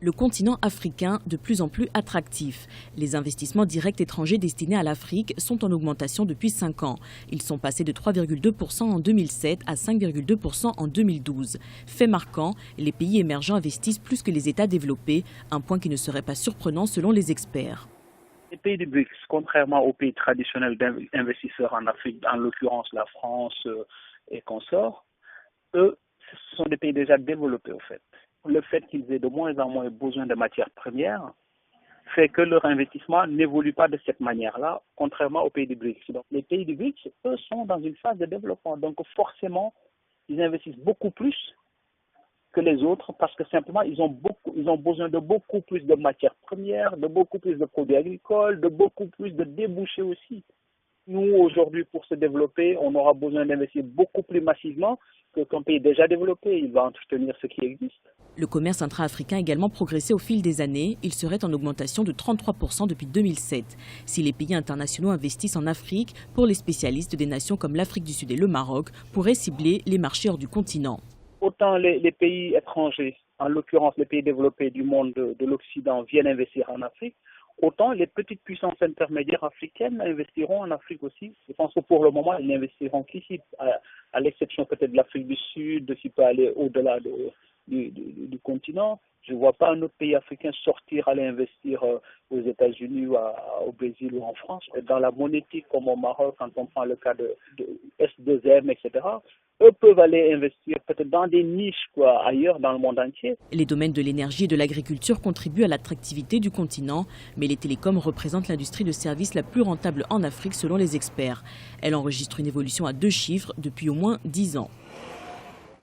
Le continent africain de plus en plus attractif. Les investissements directs étrangers destinés à l'Afrique sont en augmentation depuis 5 ans. Ils sont passés de 3,2% en 2007 à 5,2% en 2012. Fait marquant, les pays émergents investissent plus que les États développés, un point qui ne serait pas surprenant selon les experts. Les pays du BRICS, contrairement aux pays traditionnels d'investisseurs en Afrique, en l'occurrence la France et consorts, eux, ce sont des pays déjà développés au fait. Le fait qu'ils aient de moins en moins besoin de matières premières fait que leur investissement n'évolue pas de cette manière-là, contrairement aux pays du BRICS. Donc les pays du BRICS, eux, sont dans une phase de développement. Donc forcément, ils investissent beaucoup plus que les autres parce que simplement ils ont besoin de beaucoup plus de matières premières, de beaucoup plus de produits agricoles, de beaucoup plus de débouchés aussi. Nous, aujourd'hui, pour se développer, on aura besoin d'investir beaucoup plus massivement qu'un pays déjà développé. Il va entretenir ce qui existe. Le commerce intra-africain a également progressé au fil des années. Il serait en augmentation de 33% depuis 2007. Si les pays internationaux investissent en Afrique, pour les spécialistes, des nations comme l'Afrique du Sud et le Maroc pourraient cibler les marchés hors du continent. Autant les pays étrangers, en l'occurrence les pays développés du monde de l'Occident, viennent investir en Afrique, autant les petites puissances intermédiaires africaines investiront en Afrique aussi. Je pense que pour le moment, ils n'investiront qu'ici, à l'exception peut-être de l'Afrique du Sud, s'il peut aller au-delà du continent. Je ne vois pas un autre pays africain sortir, aller investir aux États-Unis ou au Brésil ou en France. Dans la monétique comme au Maroc, quand on prend le cas de S2M, etc., eux peuvent aller investir peut-être dans des niches ailleurs dans le monde entier. Les domaines de l'énergie et de l'agriculture contribuent à l'attractivité du continent, mais les télécoms représentent l'industrie de services la plus rentable en Afrique selon les experts. Elle enregistre une évolution à 2 chiffres depuis au moins 10 ans.